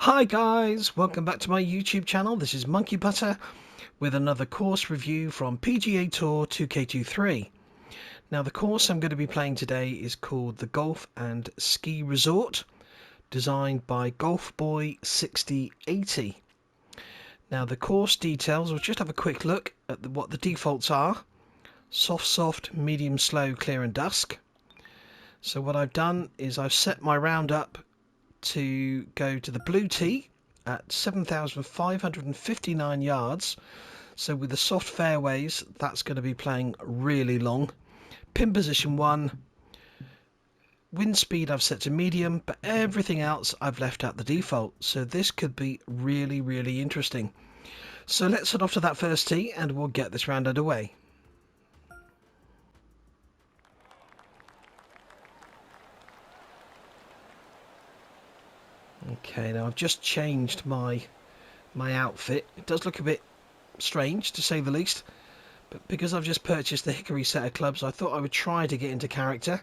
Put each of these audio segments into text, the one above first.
Hi guys, welcome back to my YouTube channel. This is Monkey Butter with another course review from PGA Tour 2K23. Now the course I'm going to be playing today is called the Golf and Ski Resort, designed by Golf Boy 6080. Now the course details, we'll just have a quick look at what the defaults are. Soft, medium, slow, clear and dusk. So what I've done is I've set my round up to go to the blue tee at 7,559 yards. So with the soft fairways, that's going to be playing really long. Pin position 1. Wind speed I've set to medium, but everything else I've left at the default. So this could be really interesting. So let's head off to that first tee and we'll get this round underway. Okay, now I've just changed my outfit. It does look a bit strange, to say the least, but because I've just purchased the Hickory set of clubs, I thought I would try to get into character.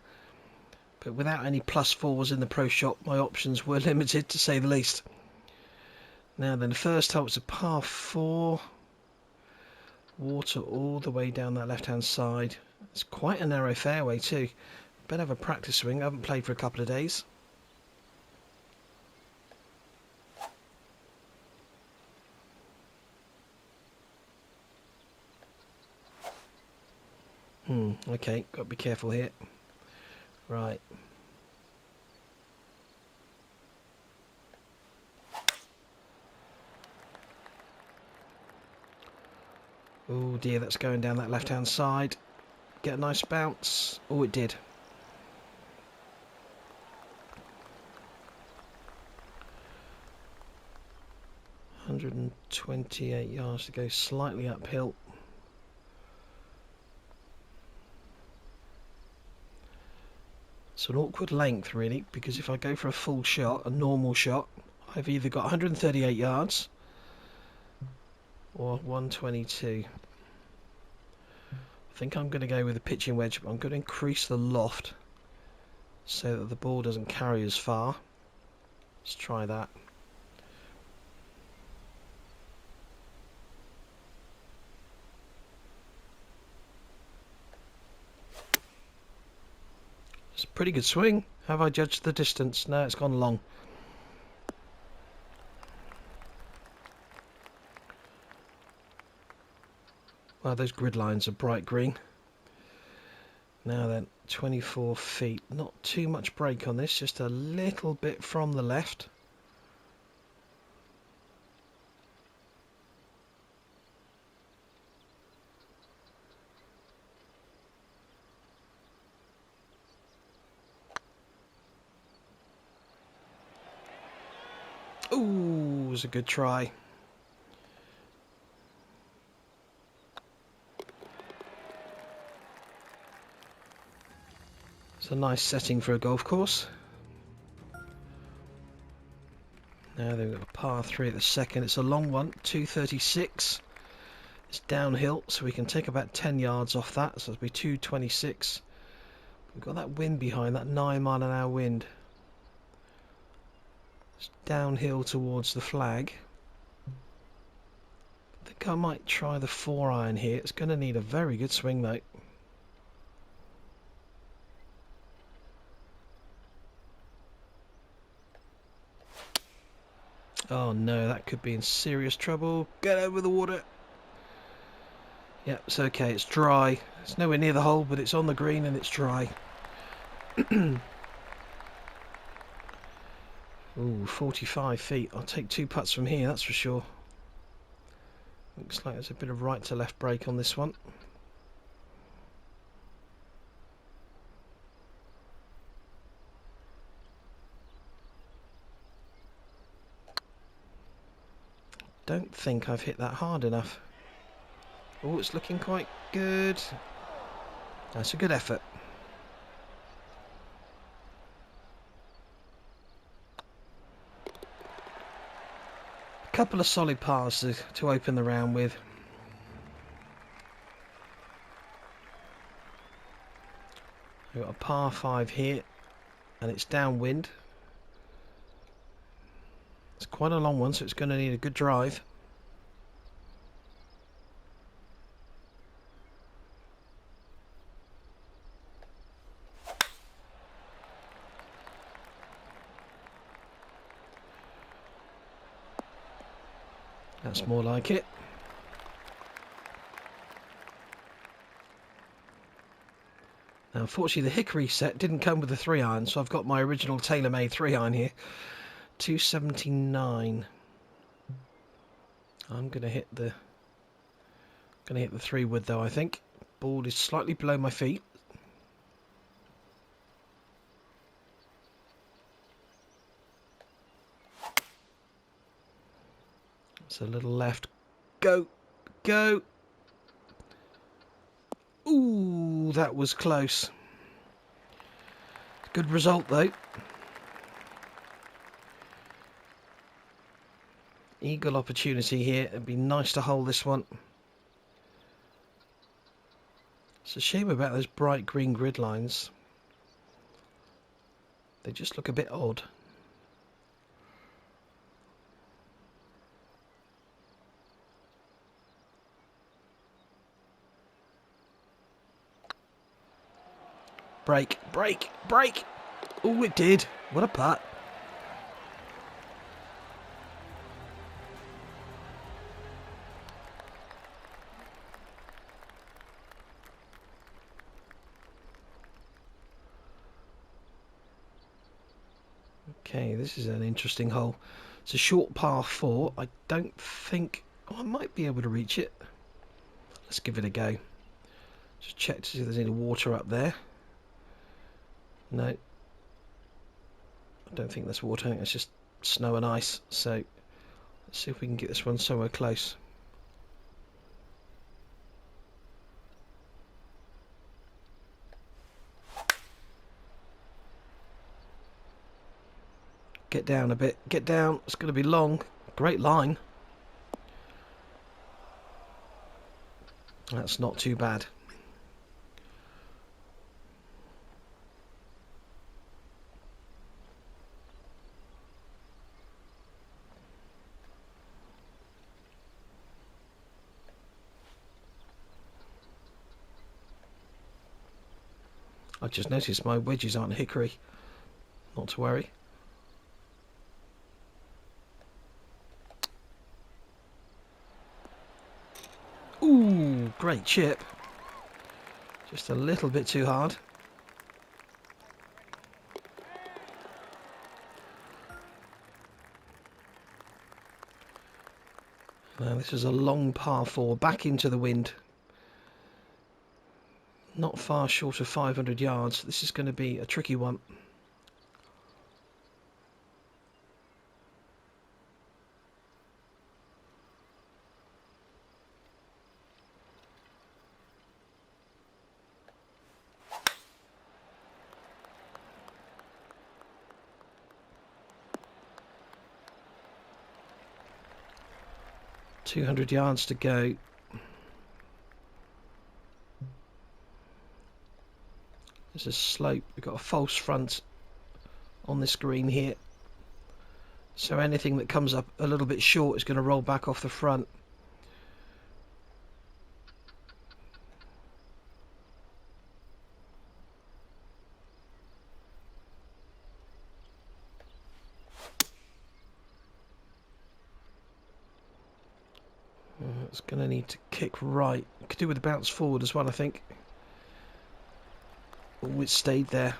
But without any +4s in the pro shop, my options were limited, to say the least. Now then, the first hole, it's a par 4. Water all the way down that left-hand side. It's quite a narrow fairway too. Better have a practice swing. I haven't played for a couple of days. Okay, got to be careful here. Right. Oh dear, that's going down that left-hand side. Get a nice bounce. Oh, it did. $128 yards to go, slightly uphill. It's an awkward length really, because if I go for a full shot, a normal shot, I've either got 138 yards or 122. I think I'm going to go with a pitching wedge, but I'm going to increase the loft so that the ball doesn't carry as far. Let's try that. It's a pretty good swing. Have I judged the distance? No, it's gone long. Well, those grid lines are bright green. Now then, 24 feet. Not too much break on this, just a little bit from the left. Ooh, was a good try. It's a nice setting for a golf course. Now they've got a par 3 at the second. It's a long one, 236. It's downhill, so we can take about 10 yards off that, so it'll be 226. We've got that wind behind, that 9-mile-an-hour wind. It's downhill towards the flag. I think I might try the 4-iron here. It's going to need a very good swing though. Oh no, that could be in serious trouble. Get over the water. Yep, it's okay, it's dry. It's nowhere near the hole, but it's on the green and it's dry. Ooh, 45 feet. I'll take 2 putts from here, that's for sure. Looks like there's a bit of right to left break on this one. Don't think I've hit that hard enough. Oh, it's looking quite good. That's a good effort. A couple of solid pars to open the round with. We've got a par 5 here, and it's downwind. It's quite a long one, so it's going to need a good drive. That's more like it. Now, unfortunately, the hickory set didn't come with the 3-iron, so I've got my original tailor-made 3-iron here. 279. I'm going to hit the 3-wood though, I think. Ball is slightly below my feet. It's a little left. Go! Go! Ooh, that was close. Good result though. Eagle opportunity here. It'd be nice to hold this one. It's a shame about those bright green grid lines. They just look a bit odd. Break, break, break! Oh, it did. What a putt. Okay, this is an interesting hole. It's a short par 4. I don't think... Oh, I might be able to reach it. Let's give it a go. Just check to see if there's any water up there. No. I don't think there's water. I think it's just snow and ice. So, let's see if we can get this one somewhere close. Get down a bit. Get down. It's going to be long. Great line. That's not too bad. I just noticed my wedges aren't hickory. Not to worry. Ooh, great chip. Just a little bit too hard. Now this is a long par 4 back into the wind. Not far short of 500 yards. This is going to be a tricky one. .200 yards to go. There's a slope. We've got a false front on this green here. So anything that comes up a little bit short is going to roll back off the front. It's going to need to kick right. Could do with a bounce forward as well, I think. Oh, it stayed there.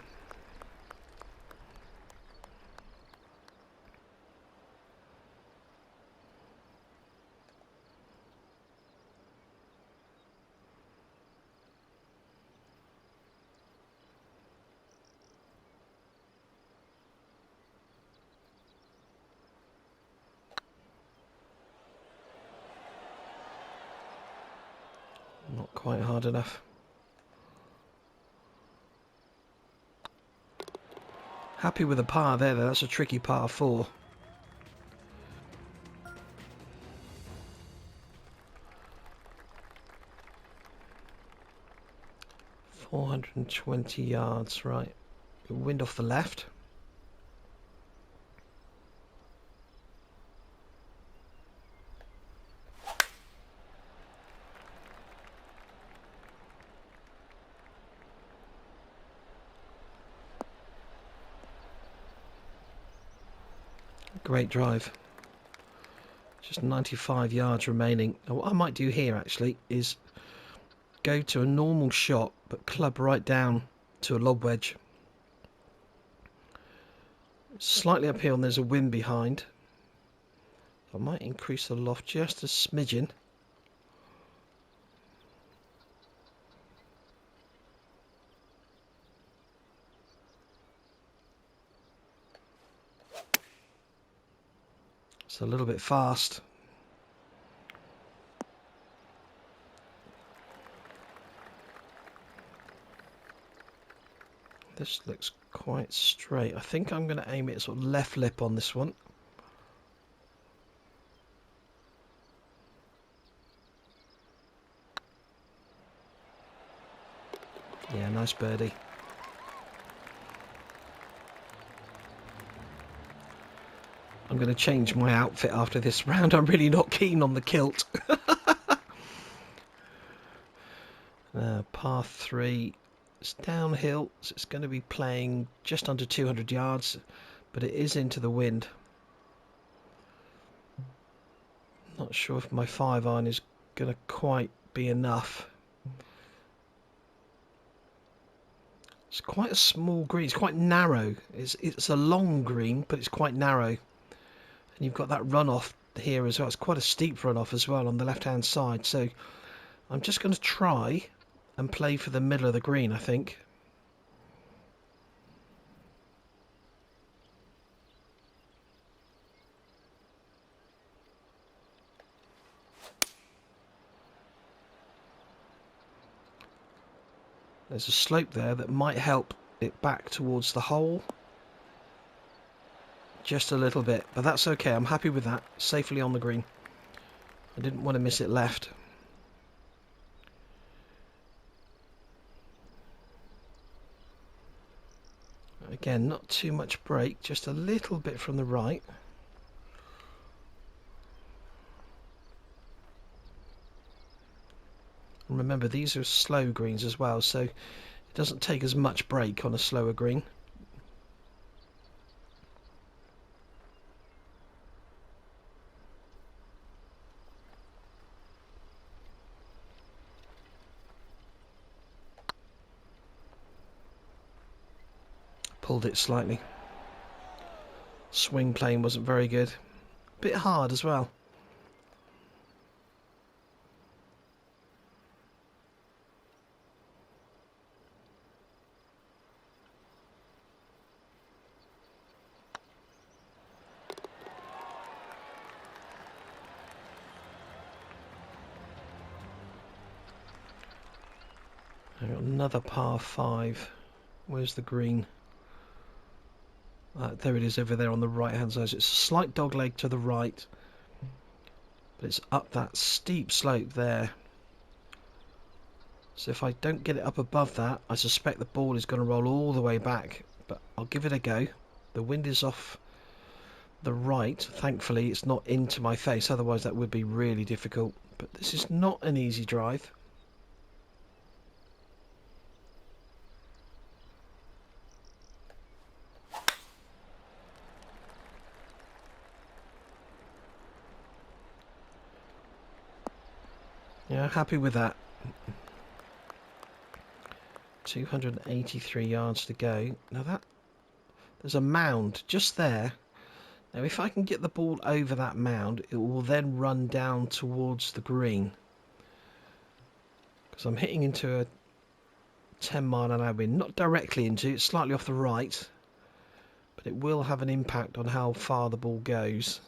Not quite hard enough. Happy with a par there, though. That's a tricky par 4. .420 yards, right. Wind off the left. Great drive. Just 95 yards remaining. And what I might do here actually is go to a normal shot but club right down to a lob wedge. Slightly uphill and there's a wind behind. I might increase the loft just a smidgen. It's a little bit fast. This looks quite straight. I think I'm going to aim it sort of left lip on this one. Yeah, nice birdie. I'm going to change my outfit after this round. I'm really not keen on the kilt. Par 3. It's downhill, so it's going to be playing just under 200 yards, but it is into the wind. Not sure if my 5-iron is going to quite be enough. It's quite a small green. It's quite narrow. It's a long green, but it's quite narrow. And you've got that runoff here as well. It's quite a steep runoff as well on the left-hand side. So I'm just going to try and play for the middle of the green, I think. There's a slope there that might help it back towards the hole. Just a little bit, but that's okay. I'm happy with that. Safely on the green. I didn't want to miss it left. Again, not too much break, just a little bit from the right. And remember, these are slow greens as well, so it doesn't take as much break on a slower green. Pulled it slightly. Swing plane wasn't very good. Bit hard as well. I've got another par 5. Where's the green? There it is over there on the right hand side. So it's a slight dog leg to the right, but it's up that steep slope there. So if I don't get it up above that, I suspect the ball is going to roll all the way back, but I'll give it a go. The wind is off the right. Thankfully it's not into my face, otherwise that would be really difficult. But this is not an easy drive. Yeah, happy with that. 283 yards to go. Now there's a mound just there. Now if I can get the ball over that mound, it will then run down towards the green. Because I'm hitting into a 10-mile-an-hour wind. Not directly into it, slightly off the right. But it will have an impact on how far the ball goes.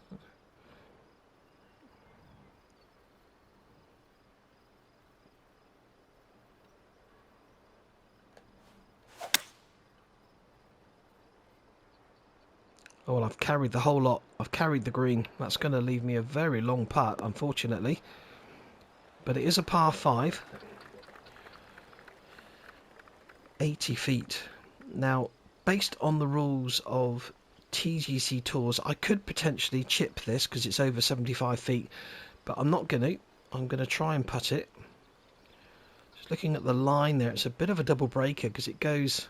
Oh, well, I've carried the whole lot. I've carried the green. That's going to leave me a very long putt, unfortunately. But it is a par 5. 80 feet. Now, based on the rules of TGC Tours, I could potentially chip this because it's over 75 feet. But I'm not going to. I'm going to try and putt it. Just looking at the line there, it's a bit of a double breaker because it goes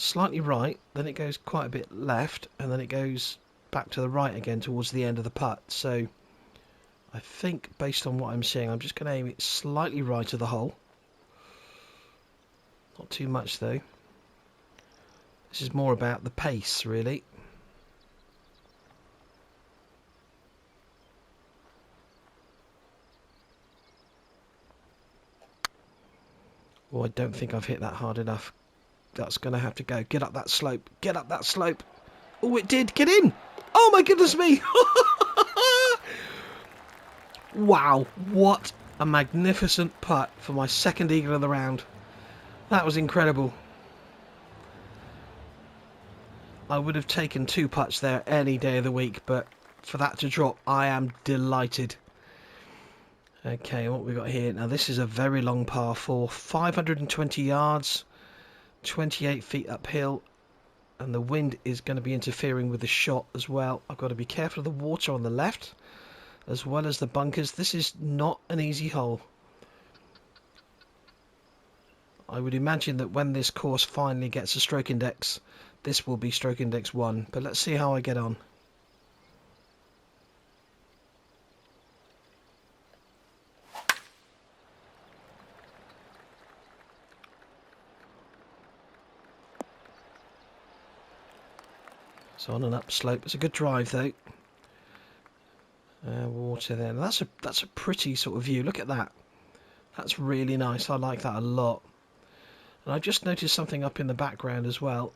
slightly right, then it goes quite a bit left, and then it goes back to the right again towards the end of the putt. So I think, based on what I'm seeing, I'm just going to aim it slightly right of the hole. Not too much, though. This is more about the pace, really. Oh, I don't think I've hit that hard enough. That's going to have to go. Get up that slope. Get up that slope. Oh, it did. Get in. Oh, my goodness me. Wow. What a magnificent putt for my second eagle of the round. That was incredible. I would have taken 2 putts there any day of the week, but for that to drop, I am delighted. Okay, what we got here? Now, this is a very long par 4. 520 yards. 28 feet uphill. And the wind is going to be interfering with the shot as well. I've got to be careful of the water on the left, as well as the bunkers. This is not an easy hole. I would imagine that when this course finally gets a stroke index, this will be stroke index 1. But let's see how I get on. It's on an upslope. It's a good drive, though. Water there. Now that's a pretty sort of view. Look at that. That's really nice. I like that a lot. And I just noticed something up in the background as well.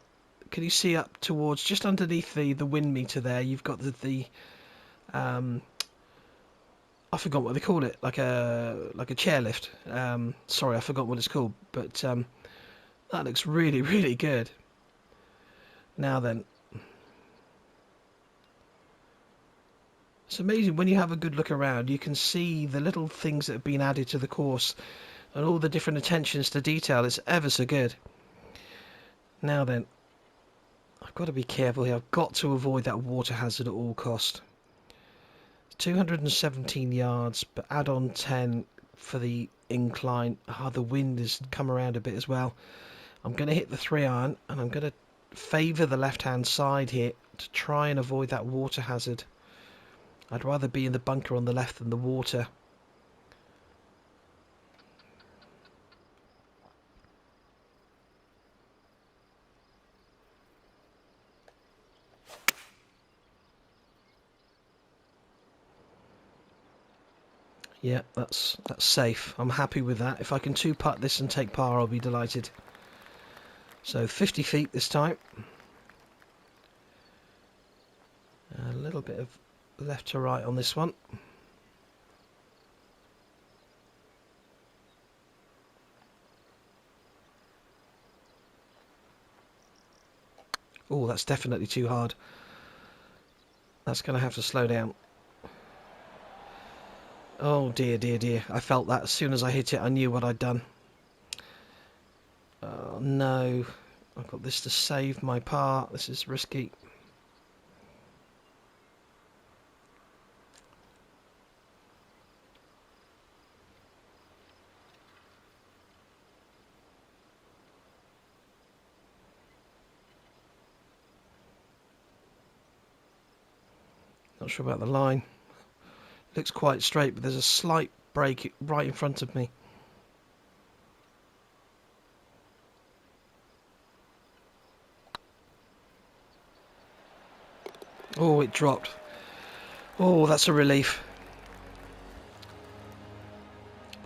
Can you see up towards, just underneath the wind meter there, you've got the I forgot what they call it, like a chairlift. Sorry, I forgot what it's called, but that looks really, really good. Now then, it's amazing when you have a good look around, you can see the little things that have been added to the course and all the different attentions to detail. It's ever so good. Now then, I've got to be careful here. I've got to avoid that water hazard at all cost. 217 yards, but add on 10 for the incline. The wind has come around a bit as well. I'm going to hit the 3-iron, and I'm going to favour the left-hand side here to try and avoid that water hazard. I'd rather be in the bunker on the left than the water. Yeah, that's safe. I'm happy with that. If I can 2-putt this and take par, I'll be delighted. So 50 feet this time. A little bit of left to right on this one. Oh, that's definitely too hard. That's going to have to slow down. Oh dear, dear, dear. I felt that as soon as I hit it, I knew what I'd done. Oh no. I've got this to save my par. This is risky. Not sure about the line. Looks quite straight, but there's a slight break right in front of me. Oh, it dropped. Oh, that's a relief.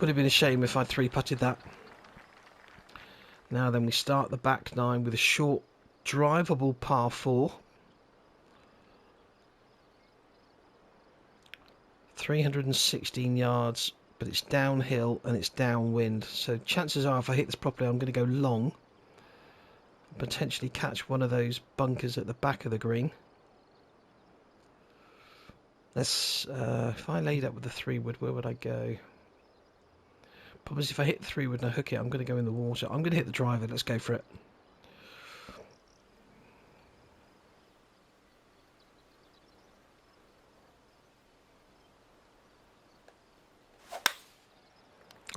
Would have been a shame if I'd 3-putted that. Now then, we start the back 9 with a short, drivable par 4. 316 yards, but it's downhill and it's downwind. So chances are, if I hit this properly, I'm going to go long. Potentially catch one of those bunkers at the back of the green. Let's, if I laid up with the 3-wood, where would I go? Probably if I hit the 3-wood and I hook it, I'm going to go in the water. I'm going to hit the driver. Let's go for it.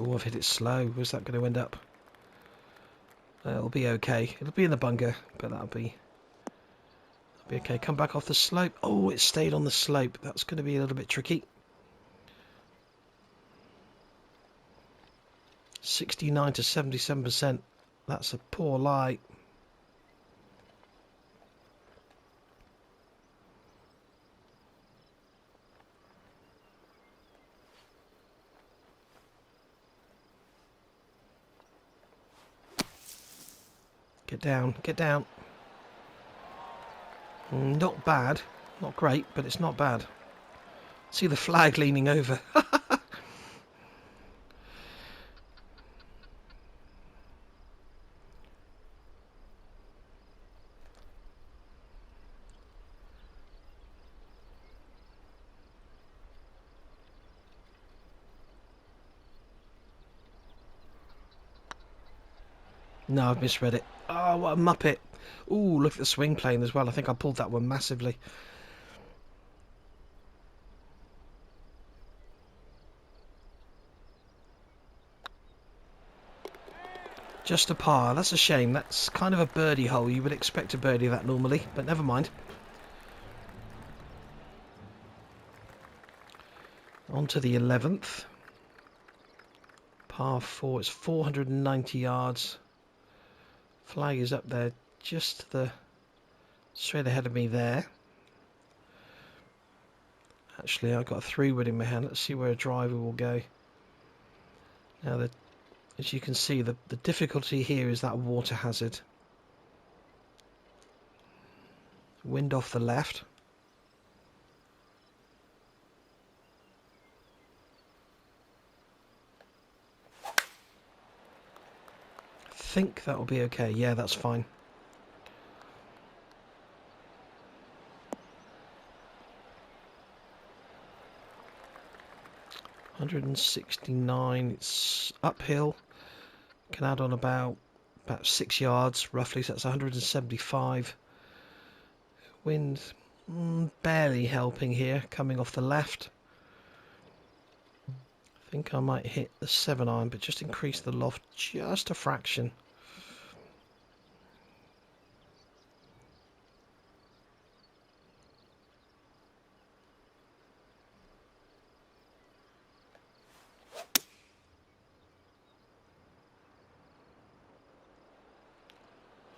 Oh, I've hit it slow. Where's that going to end up? It'll be okay. It'll be in the bunker, but that'll be Be okay. Come back off the slope. Oh, it stayed on the slope. That's going to be a little bit tricky. 69 to 77%. That's a poor lie. Get down, get down. Not bad. Not great, but it's not bad. See the flag leaning over. No, I've misread it. Oh, what a muppet. Ooh, look at the swing plane as well. I think I pulled that one massively. Just a par. That's a shame. That's kind of a birdie hole. You would expect a birdie that normally, but never mind. On to the 11th. Par 4. It's 490 yards. Flag is up there, just straight ahead of me there. Actually, I've got a 3-wood in my hand. Let's see where a driver will go. Now, as you can see, the difficulty here is that water hazard. Wind off the left. I think that will be okay. Yeah, that's fine. $169. It's uphill. Can add on about 6 yards roughly, so that's 175. Wind barely helping here, coming off the left. I think I might hit the 7-iron, but just increase the loft just a fraction.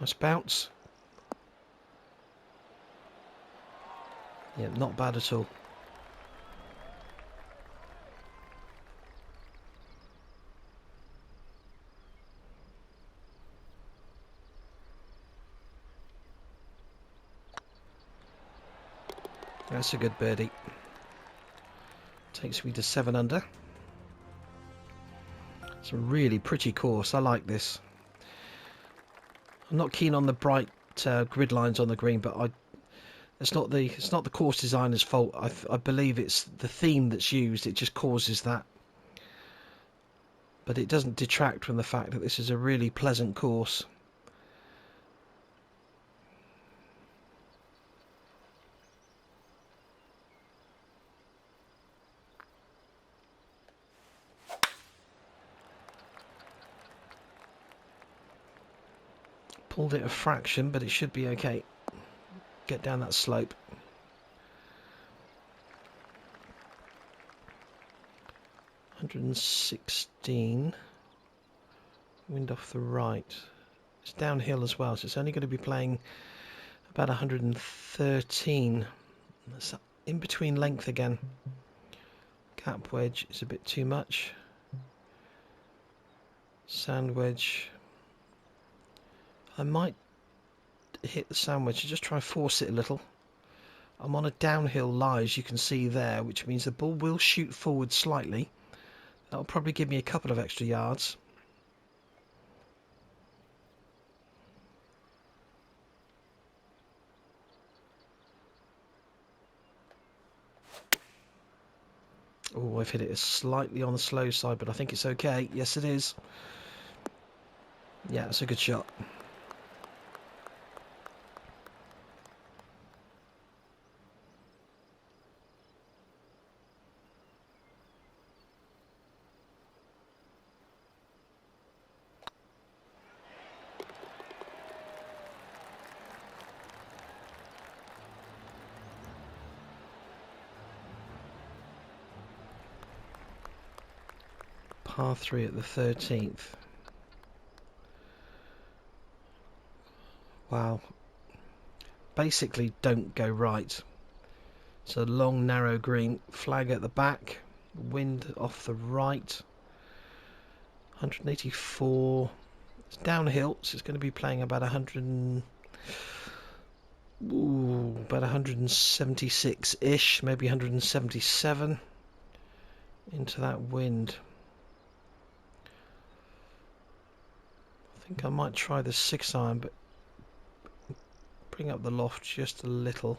Nice bounce. Yeah, not bad at all. That's a good birdie. Takes me to 7 under. It's a really pretty course. I like this. I'm not keen on the bright grid lines on the green, but it's not the course designer's fault. I believe it's the theme that's used. It just causes that. But it doesn't detract from the fact that this is a really pleasant course. Pulled it a fraction, but it should be okay. Get down that slope. $116. Wind off the right. It's downhill as well, so it's only going to be playing about 113. That's in between length again. Cap wedge is a bit too much. Sand wedge. I might hit the sand wedge and just try and force it a little. I'm on a downhill lie, as you can see there, which means the ball will shoot forward slightly. That'll probably give me a couple of extra yards. Oh, I've hit it slightly on the slow side, but I think it's okay. Yes, it is. Yeah, it's a good shot. Par 3 at the 13th. Wow. Basically don't go right. It's a long narrow green, flag at the back, wind off the right, 184. It's downhill, so it's going to be playing about 176-ish, maybe 177 into that wind. I think I might try the 6-iron, but bring up the loft just a little.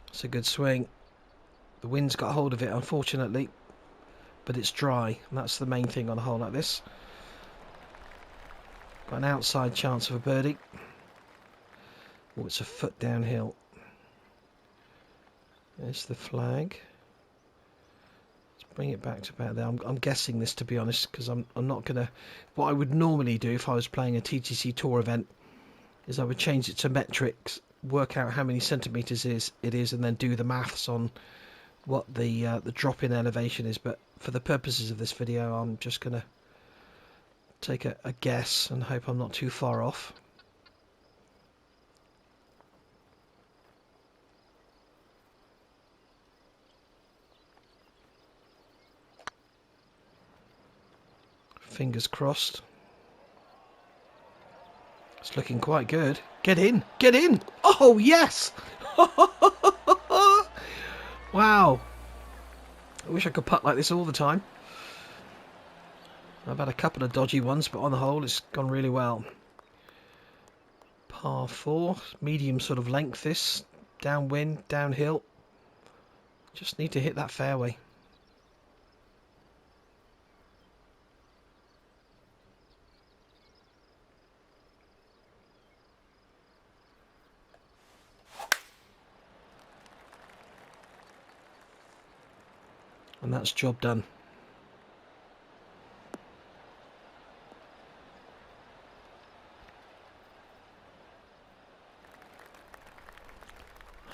It's a good swing. The wind's got hold of it, unfortunately, but it's dry, and that's the main thing on a hole like this. Got an outside chance of a birdie. Oh, it's a foot downhill. There's the flag. Let's bring it back to about there. I'm guessing this, to be honest, because I'm not gonna. What I would normally do if I was playing a TTC Tour event is I would change it to metrics, work out how many centimeters it is, and then do the maths on what the drop in elevation is. But for the purposes of this video, I'm just gonna take a guess and hope I'm not too far off. Fingers crossed. It's looking quite good. Get in! Get in! Oh, yes! Wow. I wish I could putt like this all the time. I've had a couple of dodgy ones, but on the whole, it's gone really well. Par 4. Medium sort of length this. Downwind, downhill. Just need to hit that fairway. And that's job done.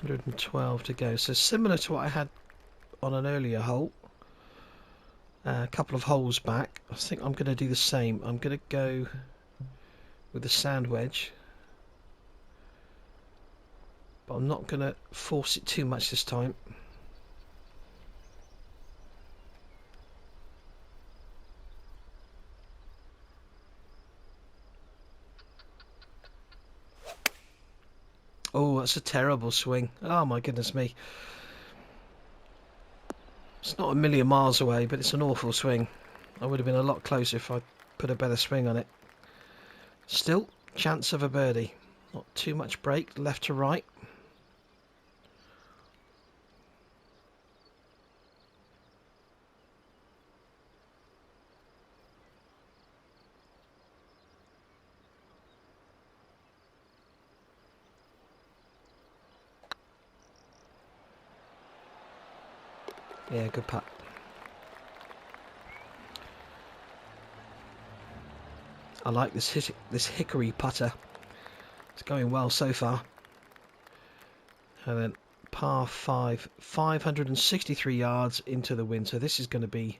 $112 to go. So similar to what I had on an earlier hole. A couple of holes back. I think I'm going to do the same. I'm going to go with the sand wedge. But I'm not going to force it too much this time. Oh, that's a terrible swing. Oh my goodness me. It's not a million miles away, but it's an awful swing. I would have been a lot closer if I put a better swing on it. Still, chance of a birdie. Not too much break, left to right. Yeah, good putt. I like this hickory putter. It's going well so far. And then par 5, 563 yards into the wind. So this is going to be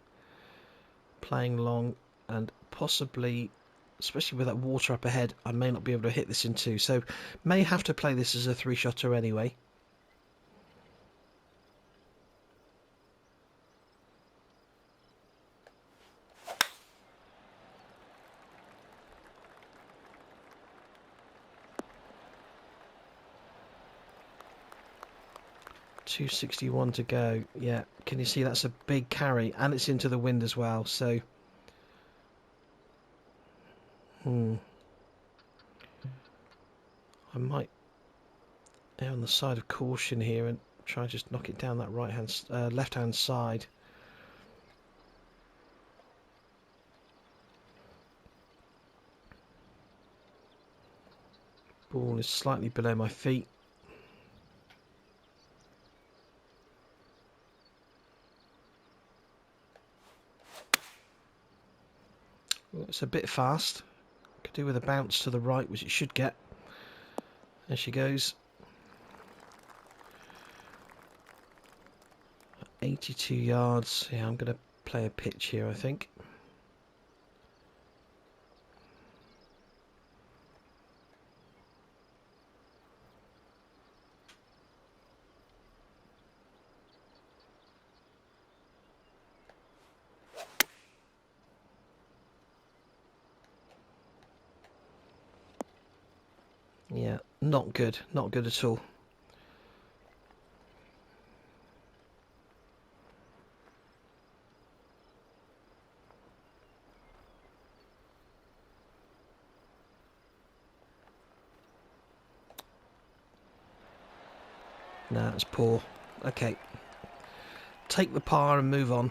playing long and possibly, especially with that water up ahead, I may not be able to hit this in two. So may have to play this as a 3-shotter anyway. $261 to go. Yeah, can you see that's a big carry, and it's into the wind as well. So, I might err on the side of caution here and try and just knock it down that left-hand side. Ball is slightly below my feet. Well, it's a bit fast. Could do with a bounce to the right, which it should get. There she goes. 82 yards. Yeah, I'm going to play a pitch here, I think. Yeah, not good. Not good at all. No, it's poor. Okay. Take the par and move on.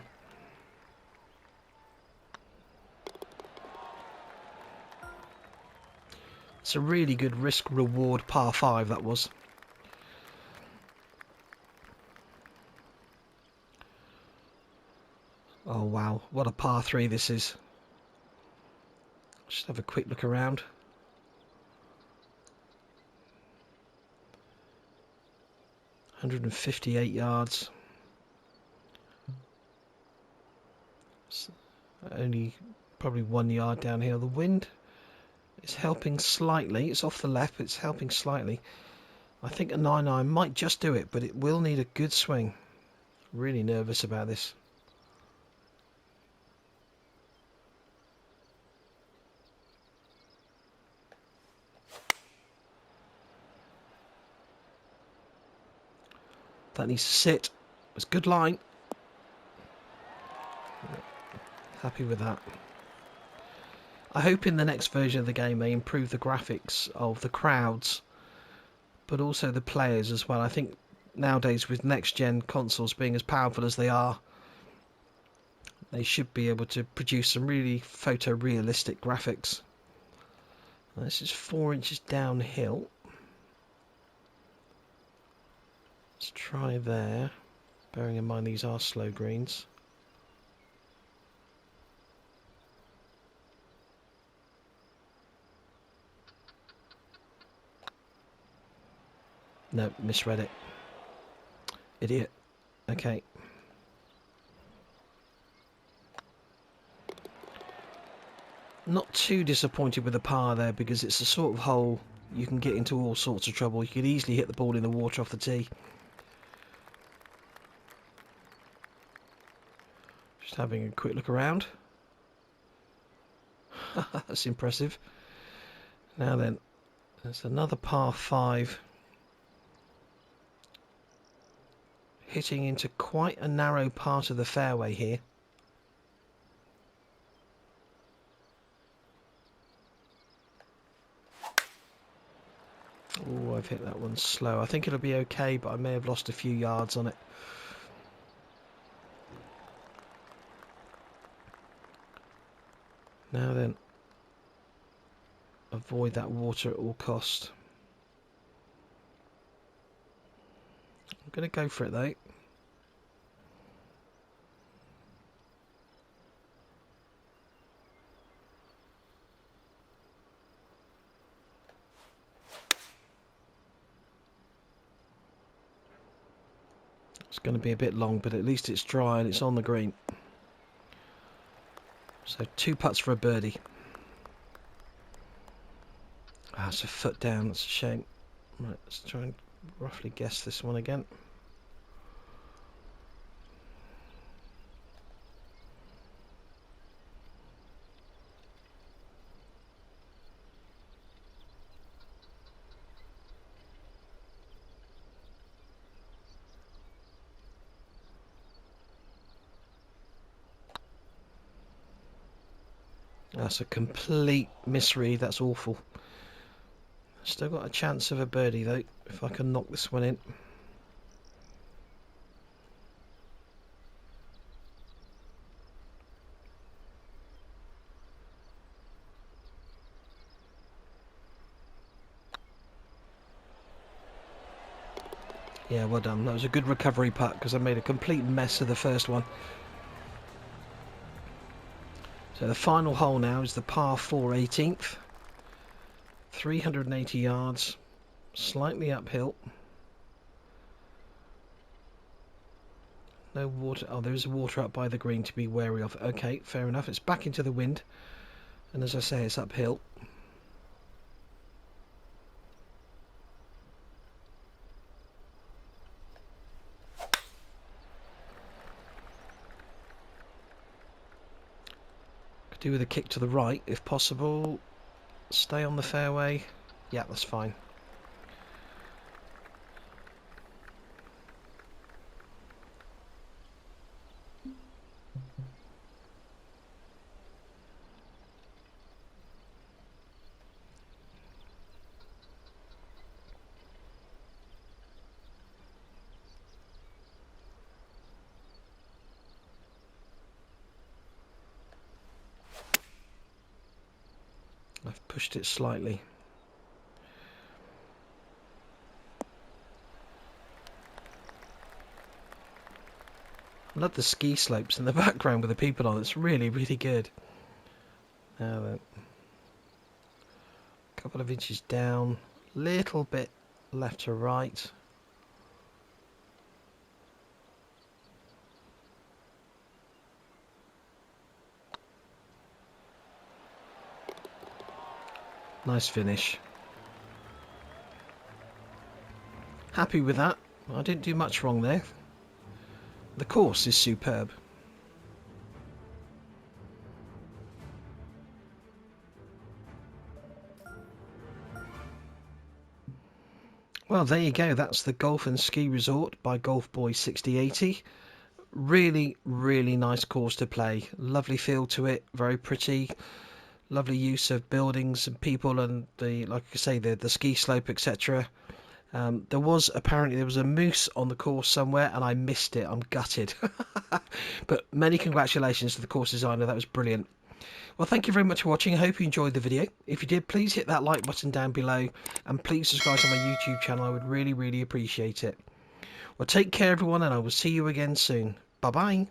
It's a really good risk-reward par 5, that was. Oh wow, what a par 3 this is. Just have a quick look around. ...158 yards. Only probably 1 yard downhill. The wind is helping slightly. It's off the left, but it's helping slightly. I think a 9-iron might just do it, but it will need a good swing. Really nervous about this. That needs to sit. It's a good line. Happy with that. I hope in the next version of the game they improve the graphics of the crowds, but also the players as well. I think nowadays with next-gen consoles being as powerful as they are, they should be able to produce some really photorealistic graphics. This is 4 inches downhill. Let's try there, bearing in mind these are slow greens. No, misread it. Idiot. Okay. Not too disappointed with the par there, because it's the sort of hole you can get into all sorts of trouble. You could easily hit the ball in the water off the tee. Just having a quick look around. That's impressive. Now then, there's another par 5. Hitting into quite a narrow part of the fairway here. Oh, I've hit that one slow. I think it'll be okay, but I may have lost a few yards on it. Now then, avoid that water at all cost. I'm going to go for it though. It's going to be a bit long, but at least it's dry and it's on the green. So 2 putts for a birdie. Ah, it's a foot down, that's a shame. Right, let's try and roughly guess this one again. That's a complete misread, that's awful. Still got a chance of a birdie though, if I can knock this one in. Yeah, well done. That was a good recovery putt, because I made a complete mess of the first one. So the final hole now is the par 4 18th. 380 yards, slightly uphill. No water. Oh, there is water up by the green to be wary of. Okay, fair enough. It's back into the wind, and as I say, it's uphill. Could do with a kick to the right if possible. Stay on the fairway. Yeah, that's fine. I've pushed it slightly. I love the ski slopes in the background with the people on. It's really, really good. Now then, a couple of inches down, little bit left to right. Nice finish. Happy with that. I didn't do much wrong there. The course is superb. Well, there you go. That's the Golf and Ski Resort by Golf Boy 6080. Really, really nice course to play. Lovely feel to it. Very pretty. Lovely use of buildings and people and the, like I say, the ski slope, etc. There was a moose on the course somewhere and I missed it. I'm gutted. But many congratulations to the course designer. That was brilliant. Well, thank you very much for watching. I hope you enjoyed the video. If you did, please hit that like button down below and please subscribe to my YouTube channel. I would really, really appreciate it. Well, take care everyone, and I will see you again soon. Bye bye.